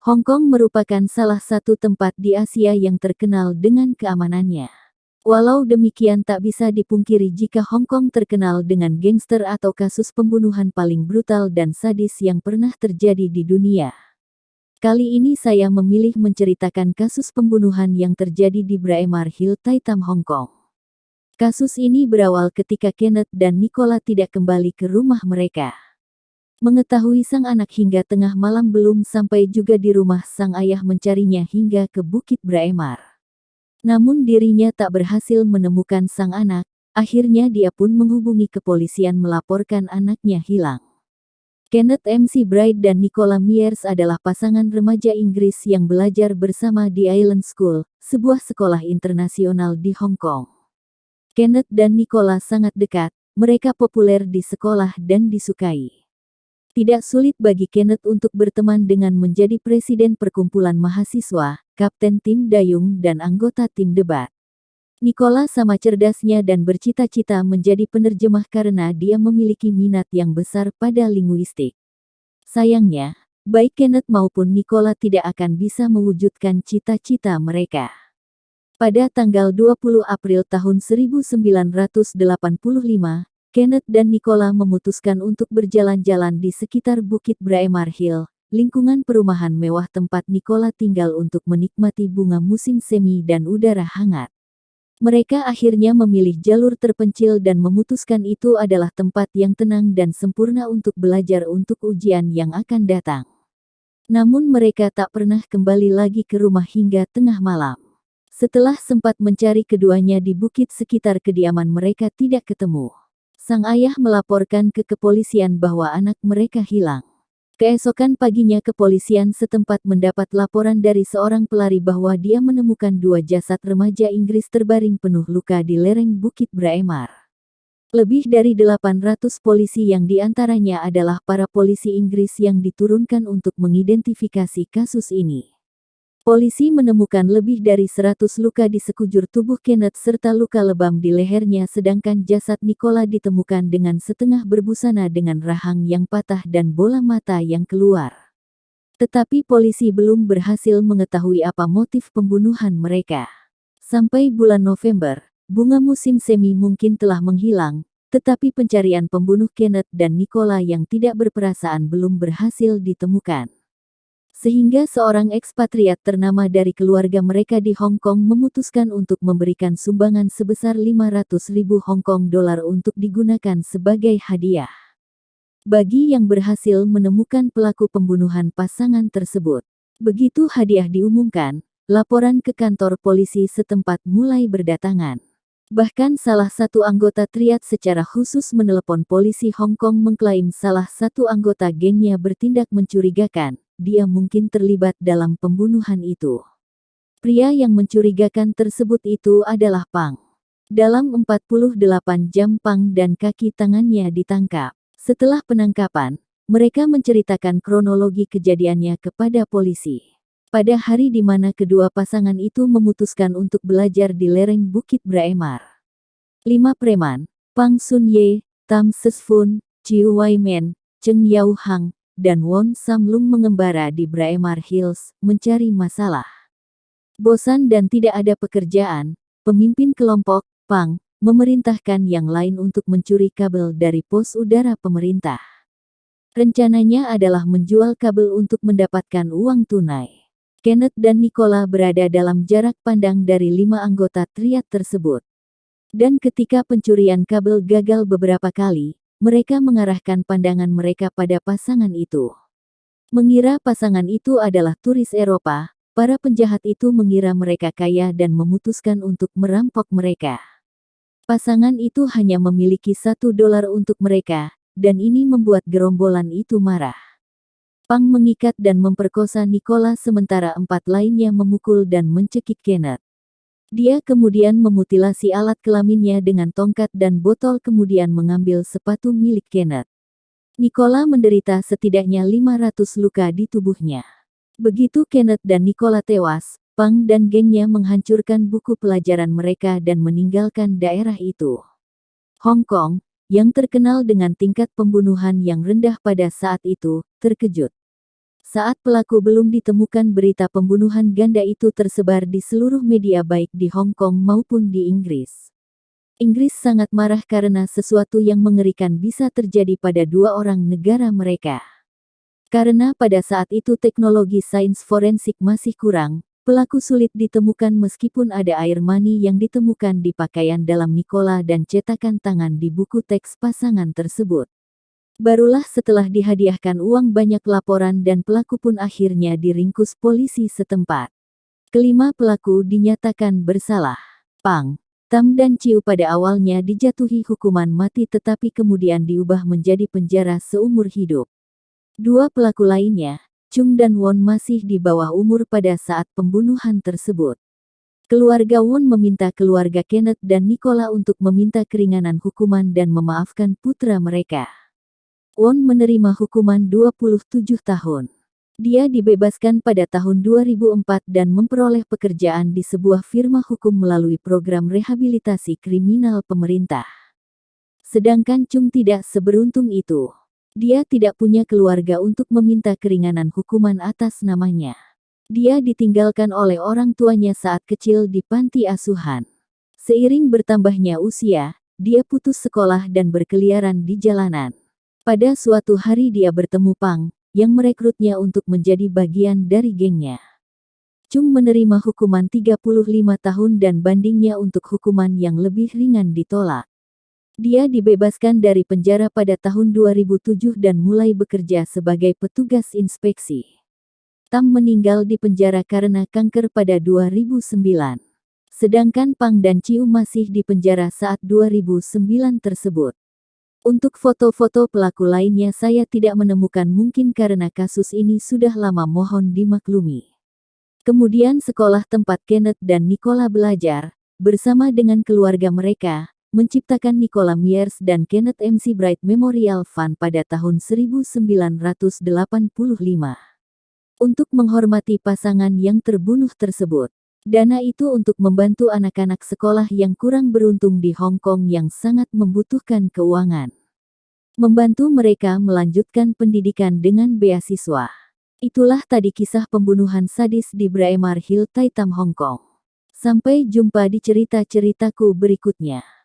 Hong Kong merupakan salah satu tempat di Asia yang terkenal dengan keamanannya. Walau demikian tak bisa dipungkiri jika Hong Kong terkenal dengan gangster atau kasus pembunuhan paling brutal dan sadis yang pernah terjadi di dunia. Kali ini saya memilih menceritakan kasus pembunuhan yang terjadi di Braemar Hill, Taitham, Hong Kong. Kasus ini berawal ketika Kenneth dan Nicola tidak kembali ke rumah mereka. Mengetahui sang anak hingga tengah malam belum sampai juga di rumah, sang ayah mencarinya hingga ke Bukit Braemar. Namun dirinya tak berhasil menemukan sang anak, akhirnya dia pun menghubungi kepolisian melaporkan anaknya hilang. Kenneth McBride dan Nicola Mears adalah pasangan remaja Inggris yang belajar bersama di Island School, sebuah sekolah internasional di Hong Kong. Kenneth dan Nicola sangat dekat, mereka populer di sekolah dan disukai. Tidak sulit bagi Kenneth untuk berteman dengan menjadi presiden perkumpulan mahasiswa, kapten tim dayung dan anggota tim debat. Nicola sama cerdasnya dan bercita-cita menjadi penerjemah karena dia memiliki minat yang besar pada linguistik. Sayangnya, baik Kenneth maupun Nicola tidak akan bisa mewujudkan cita-cita mereka. Pada tanggal 20 April tahun 1985, Kenneth dan Nicola memutuskan untuk berjalan-jalan di sekitar Bukit Braemar Hill, lingkungan perumahan mewah tempat Nicola tinggal untuk menikmati bunga musim semi dan udara hangat. Mereka akhirnya memilih jalur terpencil dan memutuskan itu adalah tempat yang tenang dan sempurna untuk belajar untuk ujian yang akan datang. Namun mereka tak pernah kembali lagi ke rumah hingga tengah malam. Setelah sempat mencari keduanya di bukit sekitar kediaman mereka tidak ketemu. Sang ayah melaporkan ke kepolisian bahwa anak mereka hilang. Keesokan paginya kepolisian setempat mendapat laporan dari seorang pelari bahwa dia menemukan dua jasad remaja Inggris terbaring penuh luka di lereng Bukit Braemar. Lebih dari 800 polisi yang diantaranya adalah para polisi Inggris yang diturunkan untuk mengidentifikasi kasus ini. Polisi menemukan lebih dari 100 luka di sekujur tubuh Kenneth serta luka lebam di lehernya, sedangkan jasad Nicola ditemukan dengan setengah berbusana dengan rahang yang patah dan bola mata yang keluar. Tetapi polisi belum berhasil mengetahui apa motif pembunuhan mereka. Sampai bulan November, bunga musim semi mungkin telah menghilang, tetapi pencarian pembunuh Kenneth dan Nicola yang tidak berperasaan belum berhasil ditemukan. Sehingga seorang ekspatriat ternama dari keluarga mereka di Hong Kong memutuskan untuk memberikan sumbangan sebesar 500.000 Hong Kong dolar untuk digunakan sebagai hadiah bagi yang berhasil menemukan pelaku pembunuhan pasangan tersebut. Begitu hadiah diumumkan, laporan ke kantor polisi setempat mulai berdatangan. Bahkan salah satu anggota triad secara khusus menelepon polisi Hong Kong mengklaim salah satu anggota gengnya bertindak mencurigakan. Dia mungkin terlibat dalam pembunuhan itu. Pria yang mencurigakan tersebut itu adalah Pang. Dalam 48 jam Pang dan kaki tangannya ditangkap. Setelah penangkapan, mereka menceritakan kronologi kejadiannya kepada polisi. Pada hari di mana kedua pasangan itu memutuskan untuk belajar di lereng Bukit Braemar. 5 preman, Pang Sun Ye, Tam Ses Fun, Chiu Wai Men, Cheng Yao Hang, dan Won Sam Lung mengembara di Braemar Hills, mencari masalah. Bosan dan tidak ada pekerjaan, pemimpin kelompok, Pang, memerintahkan yang lain untuk mencuri kabel dari pos udara pemerintah. Rencananya adalah menjual kabel untuk mendapatkan uang tunai. Kenneth dan Nicola berada dalam jarak pandang dari 5 anggota triad tersebut. Dan ketika pencurian kabel gagal beberapa kali, mereka mengarahkan pandangan mereka pada pasangan itu. Mengira pasangan itu adalah turis Eropa, para penjahat itu mengira mereka kaya dan memutuskan untuk merampok mereka. Pasangan itu hanya memiliki $1 untuk mereka, dan ini membuat gerombolan itu marah. Pang mengikat dan memperkosa Nicola sementara 4 lainnya memukul dan mencekik Kenneth. Dia kemudian memutilasi alat kelaminnya dengan tongkat dan botol kemudian mengambil sepatu milik Kenneth. Nicola menderita setidaknya 500 luka di tubuhnya. Begitu Kenneth dan Nicola tewas, Pang dan gengnya menghancurkan buku pelajaran mereka dan meninggalkan daerah itu. Hong Kong, yang terkenal dengan tingkat pembunuhan yang rendah pada saat itu, terkejut. Saat pelaku belum ditemukan, berita pembunuhan ganda itu tersebar di seluruh media baik di Hong Kong maupun di Inggris. Inggris sangat marah karena sesuatu yang mengerikan bisa terjadi pada dua orang negara mereka. Karena pada saat itu teknologi sains forensik masih kurang, pelaku sulit ditemukan meskipun ada air mani yang ditemukan di pakaian dalam Nicola dan cetakan tangan di buku teks pasangan tersebut. Barulah setelah dihadiahkan uang banyak laporan dan pelaku pun akhirnya diringkus polisi setempat. Kelima pelaku dinyatakan bersalah. Pang, Tam dan Ciu pada awalnya dijatuhi hukuman mati tetapi kemudian diubah menjadi penjara seumur hidup. Dua pelaku lainnya, Chung dan Won, masih di bawah umur pada saat pembunuhan tersebut. Keluarga Won meminta keluarga Kenneth dan Nicola untuk meminta keringanan hukuman dan memaafkan putra mereka. Won menerima hukuman 27 tahun. Dia dibebaskan pada tahun 2004 dan memperoleh pekerjaan di sebuah firma hukum melalui program rehabilitasi kriminal pemerintah. Sedangkan Chung tidak seberuntung itu. Dia tidak punya keluarga untuk meminta keringanan hukuman atas namanya. Dia ditinggalkan oleh orang tuanya saat kecil di panti asuhan. Seiring bertambahnya usia, dia putus sekolah dan berkeliaran di jalanan. Pada suatu hari dia bertemu Pang, yang merekrutnya untuk menjadi bagian dari gengnya. Chung menerima hukuman 35 tahun dan bandingnya untuk hukuman yang lebih ringan ditolak. Dia dibebaskan dari penjara pada tahun 2007 dan mulai bekerja sebagai petugas inspeksi. Tam meninggal di penjara karena kanker pada 2009. Sedangkan Pang dan Ciu masih di penjara saat 2009 tersebut. Untuk foto-foto pelaku lainnya saya tidak menemukan, mungkin karena kasus ini sudah lama, mohon dimaklumi. Kemudian sekolah tempat Kenneth dan Nicola belajar, bersama dengan keluarga mereka, menciptakan Nicola Myers dan Kenneth McBride Memorial Fund pada tahun 1985. Untuk menghormati pasangan yang terbunuh tersebut. Dana itu untuk membantu anak-anak sekolah yang kurang beruntung di Hong Kong yang sangat membutuhkan keuangan. Membantu mereka melanjutkan pendidikan dengan beasiswa. Itulah tadi kisah pembunuhan sadis di Braemar Hill, Tai Tam, Hong Kong. Sampai jumpa di cerita-ceritaku berikutnya.